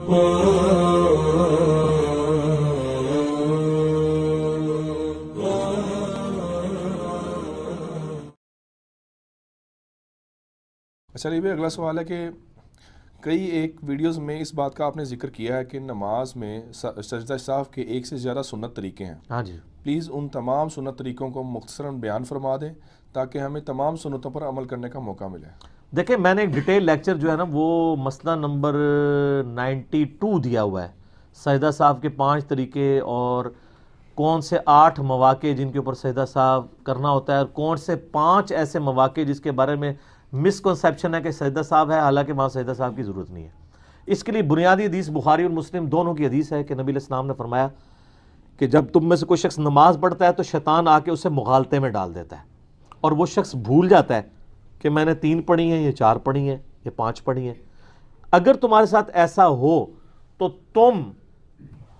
اچھا علی بھائی، اگلا سوال ہے کہ کئی ایک ویڈیوز میں اس بات کا آپ نے ذکر کیا ہے کہ نماز میں سجدہ صاحب کے ایک سے زیادہ سنت طریقے ہیں. ہاں جی، پلیز ان تمام سنت طریقوں کو مختصراً بیان فرما دیں تاکہ ہمیں تمام سنتوں پر عمل کرنے کا موقع ملے. دیکھیں میں نے ایک ڈیٹیل لیکچر جو ہے نا وہ مسئلہ نمبر 92 دیا ہوا ہے، سجدہ صاحب کے 5 طریقے اور کون سے 8 مواقع جن کے اوپر سجدہ صاحب کرنا ہوتا ہے، اور کون سے 5 ایسے مواقع جس کے بارے میں مسکنسیپشن ہے کہ سجدہ صاحب ہے، حالانکہ وہاں سجدہ صاحب کی ضرورت نہیں ہے. اس کے لیے بنیادی حدیث بخاری اور مسلم دونوں کی حدیث ہے کہ نبی علیہ السلام نے فرمایا کہ جب تم میں سے کوئی شخص نماز پڑھتا ہے تو شیطان آ کے اسے مغالطے میں ڈال دیتا ہے، اور وہ شخص بھول جاتا ہے کہ میں نے 3 پڑھی ہیں، یہ 4 پڑھی ہیں، یہ 5 پڑھی ہیں. اگر تمہارے ساتھ ایسا ہو تو تم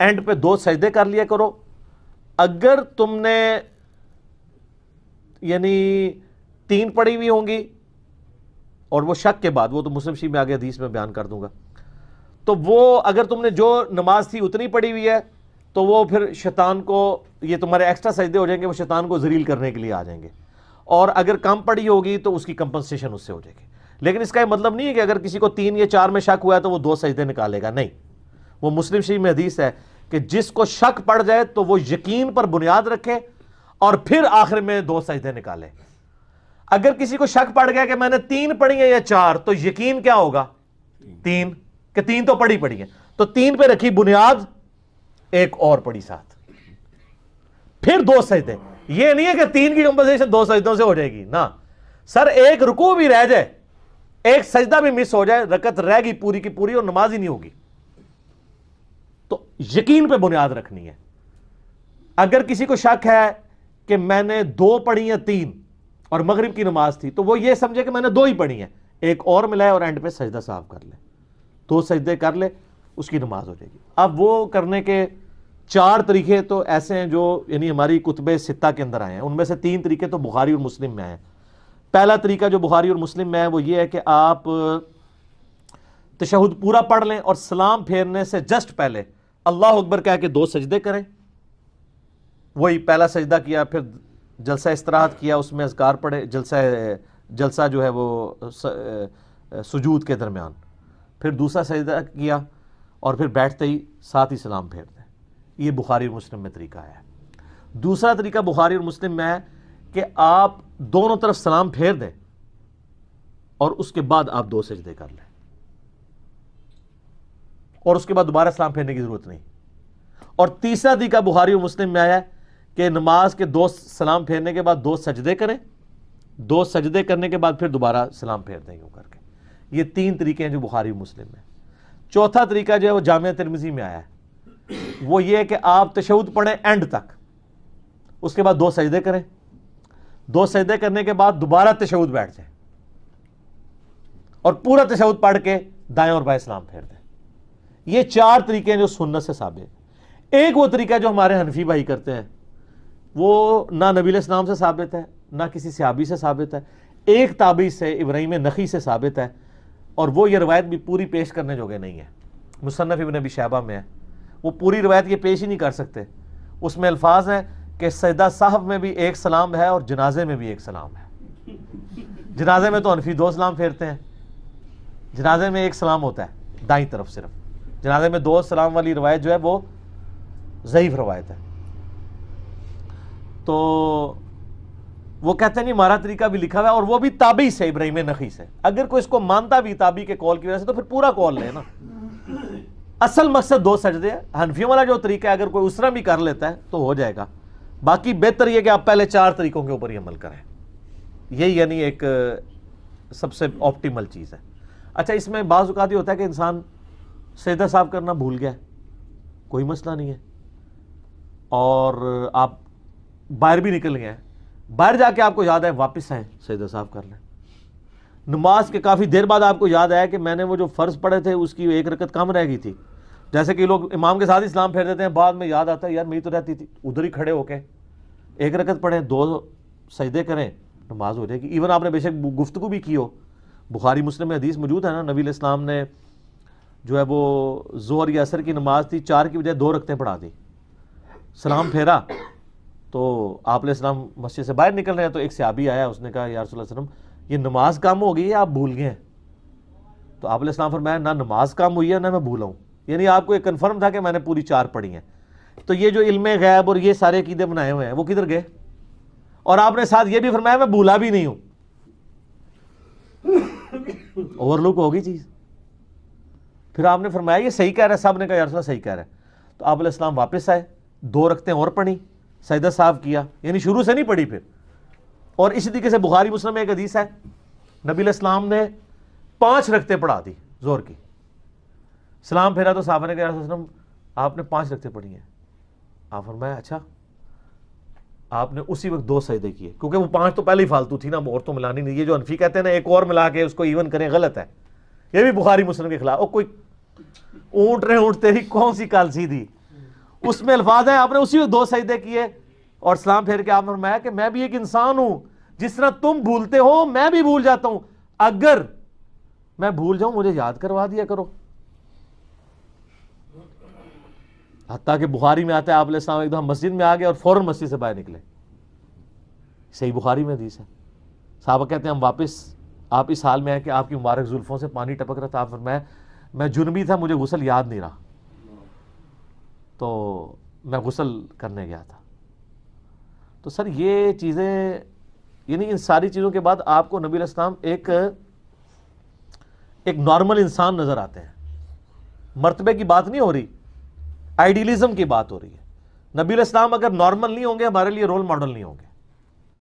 اینڈ پہ 2 سجدے کر لیا کرو. اگر تم نے یعنی 3 پڑھی ہوئی ہوں گی اور وہ شک کے بعد، وہ تو مسلم شریف میں آگے حدیث میں بیان کر دوں گا، تو وہ اگر تم نے جو نماز تھی اتنی پڑھی ہوئی ہے تو وہ پھر شیطان کو، یہ تمہارے ایکسٹرا سجدے ہو جائیں گے، وہ شیطان کو ذلیل کرنے کے لیے آ جائیں گے. اور اگر کم پڑھی ہوگی تو اس کی کمپنسیشن اس سے ہو جائے گی. لیکن اس کا یہ مطلب نہیں ہے کہ اگر کسی کو 3 یا 4 میں شک ہوا ہے تو وہ 2 سجدے نکالے گا، نہیں. وہ مسلم شریف میں حدیث ہے کہ جس کو شک پڑ جائے تو وہ یقین پر بنیاد رکھے اور پھر آخر میں 2 سجدے نکالے. اگر کسی کو شک پڑ گیا کہ میں نے 3 پڑھی ہیں یا 4، تو یقین کیا ہوگا؟ 3، کہ 3 تو پڑھی ہیں، تو 3 پہ رکھی بنیاد، ایک اور پڑھی ساتھ، پھر 2 سجدے. یہ نہیں ہے کہ 3 کی کمپنسیشن 2 سجدوں سے ہو جائے گی، نہ سر. ایک رکوع بھی رہ جائے، ایک سجدہ بھی مس ہو جائے، رکعت رہ گئی پوری کی پوری اور نماز ہی نہیں ہوگی. تو یقین پہ بنیاد رکھنی ہے. اگر کسی کو شک ہے کہ میں نے 2 پڑھی ہیں 3 اور مغرب کی نماز تھی، تو وہ یہ سمجھے کہ میں نے 2 ہی پڑھی ہیں، ایک اور ملائے اور اینڈ پہ سجدہ صاحب کر لے، 2 سجدے کر لے، اس کی نماز ہو جائے گی. اب وہ کرنے کے 4 طریقے تو ایسے ہیں جو یعنی ہماری کتب 6 کے اندر آئے ہیں. ان میں سے 3 طریقے تو بخاری اور مسلم میں آئے ہیں. پہلا طریقہ جو بخاری اور مسلم میں ہے وہ یہ ہے کہ آپ تشہد پورا پڑھ لیں اور سلام پھیرنے سے جسٹ پہلے اللہ اکبر کہہ کے 2 سجدے کریں. وہی پہلا سجدہ کیا، پھر جلسہ استراحت کیا، اس میں اذکار پڑھے، جلسہ جو ہے وہ سجود کے درمیان، پھر دوسرا سجدہ کیا اور پھر بیٹھتے ہی ساتھ ہی سلام پھیر دیں. یہ بخاری اور مسلم میں طریقہ ہے. دوسرا طریقہ بخاری اور مسلم میں ہے کہ آپ دونوں طرف سلام پھیر دیں اور اس کے بعد آپ 2 سجدے کر لیں، اور اس کے بعد دوبارہ سلام پھیرنے کی ضرورت نہیں. اور تیسرا طریقہ بخاری اور مسلم میں آیا ہے کہ نماز کے 2 سلام پھیرنے کے بعد 2 سجدے کریں، 2 سجدے کرنے کے بعد پھر دوبارہ سلام پھیر دیں یوں کر کے. یہ 3 طریقے ہیں جو بخاری اور مسلم میں. چوتھا طریقہ جو ہے وہ جامعہ ترمذی میں آیا ہے، وہ یہ ہے کہ آپ تشہد پڑھیں اینڈ تک، اس کے بعد 2 سجدے کریں، 2 سجدے کرنے کے بعد دوبارہ تشہد بیٹھ جائیں اور پورا تشہد پڑھ کے دائیں اور بائیں سلام پھیر دیں. یہ 4 طریقے ہیں جو سنت سے ثابت ہیں. ایک وہ طریقہ جو ہمارے حنفی بھائی کرتے ہیں وہ نہ نبی علیہ السلام سے ثابت ہے، نہ کسی صحابی سے ثابت ہے، ایک تابعی سے ابراہیم نخعی سے ثابت ہے، اور وہ یہ روایت بھی پوری پیش کرنے جوگے نہیں ہے. مصنف ابن ابی شیبہ میں ہے، وہ پوری روایت یہ پیش ہی نہیں کر سکتے. اس میں الفاظ ہیں کہ سجدہ صاحب میں بھی 1 سلام ہے اور جنازے میں بھی 1 سلام ہے. جنازے میں تو حنفی 2 سلام پھیرتے ہیں، جنازے میں 1 سلام ہوتا ہے دائیں طرف صرف. جنازے میں 2 سلام والی روایت جو ہے وہ ضعیف روایت ہے. تو وہ کہتے ہیں نہیں، ہمارا طریقہ بھی لکھا ہوا ہے اور وہ بھی تابعی سے، ابراہیم نخعی سے. اگر کوئی اس کو مانتا بھی تابعی کے قول کی وجہ سے تو پھر پورا قول لے نا. اصل مقصد 2 سجدے. حنفیوں والا جو طریقہ ہے اگر کوئی اس طرح بھی کر لیتا ہے تو ہو جائے گا. باقی بہتر یہ کہ آپ پہلے 4 طریقوں کے اوپر ہی عمل کریں. یہی یعنی ایک سب سے آپٹیمل چیز ہے. اچھا، اس میں بعض اوقات یہ ہوتا ہے کہ انسان سجدہ صاحب کرنا بھول گیا، کوئی مسئلہ نہیں ہے، اور آپ باہر بھی نکل گئے ہیں، باہر جا کے آپ کو یاد ہے واپس آئیں سجدہ صاحب کر لیں. نماز کے کافی دیر بعد آپ کو یاد آیا کہ میں نے وہ جو فرض پڑھے تھے اس کی 1 رکعت کم رہ گئی تھی. جیسے کہ لوگ امام کے ساتھ ہی سلام پھیر دیتے ہیں، بعد میں یاد آتا ہے یار میری تو رہتی تھی، ادھر ہی کھڑے ہو کے 1 رکعت پڑھیں، 2 سجدے کریں، نماز ہو جائے گی. ایون آپ نے بے شک گفتگو بھی کی ہو، بخاری مسلم میں حدیث موجود ہے نا، نبی علیہ السلام نے جو ہے وہ ظہر یا عصر کی نماز تھی 4 کی بجائے 2 رکعتیں پڑھا دی. سلام پھیرا تو آپ علیہ السلام مسجد سے باہر نکل رہے ہیں تو ایک صحابی آیا, اس نے کہا یا رسول اللہ علیہ وسلم یہ نماز کم ہو گئی ہے, آپ بھول گئے ہیں؟ تو آپ علیہ السلام فرمایا نہ نماز کم ہوئی ہے نہ میں بھولا ہوں. یعنی آپ کو یہ کنفرم تھا کہ میں نے پوری 4 پڑھی ہیں. تو یہ جو علم غیب اور یہ سارے عقیدے بنائے ہوئے ہیں وہ کدھر گئے؟ اور آپ نے ساتھ یہ بھی فرمایا میں بھولا بھی نہیں ہوں. اوور لک ہوگی چیز. پھر آپ نے فرمایا یہ صحیح کہہ رہا ہے, سب نے کہا یا رسول اللہ صحیح کہہ رہا ہے. تو آپ علیہ السلام واپس آئے, 2 رکعتیں اور پڑھی, سجدہ صاحب کیا, یعنی شروع سے نہیں پڑھی پھر. اور اسی طریقے سے بخاری مسلم میں ایک حدیث ہے, نبی علیہ السلام نے 5 رکعتیں پڑھا دی ظہر کی. سلام پھیرا تو صحابہ نے کہا یا رسول اللہ آپ نے 5 رکعتیں پڑھی ہیں. آپ فرمایا اچھا. آپ نے اسی وقت 2 سجدے کیے, کیونکہ وہ 5 تو پہلے ہی فالتو تھی نا, اور تو ملانی نہیں. یہ جو حنفی کہتے ہیں نا ایک اور ملا کے اس کو ایون کریں, غلط ہے. یہ بھی بخاری مسلم کے خلاف. اور کوئی اونٹ رہے اونٹ تیری کون سی کالسی تھی, اس میں الفاظ ہیں. آپ نے اسی وقت 2 سجدے کیے اور سلام پھیر کے آپ نے فرمایا کہ میں بھی ایک انسان ہوں, جس طرح تم بھولتے ہو میں بھی بھول جاتا ہوں, اگر میں بھول جاؤں مجھے یاد کروا دیا کرو. حتیٰ کہ بخاری میں آتا ہے آپ علیہ السلام ایک دم مسجد میں آ گئے اور فوراً مسجد سے باہر نکلے. صحیح بخاری میں حدیث ہے. صحابہ کہتے ہیں ہم واپس, آپ اس حال میں ہیں کہ آپ کی مبارک زلفوں سے پانی ٹپک رہا تھا. آپ فرمایا میں جنبی تھا, مجھے غسل یاد نہیں رہا, تو میں غسل کرنے گیا تھا. تو سر یہ چیزیں, یعنی ان ساری چیزوں کے بعد آپ کو نبی علیہ السلام ایک نارمل انسان نظر آتے ہیں. مرتبے کی بات نہیں ہو رہی, آئیڈیلزم کی بات ہو رہی ہے. نبی علیہ السلام اگر نارمل نہیں ہوں گے ہمارے لیے رول ماڈل نہیں ہوں گے.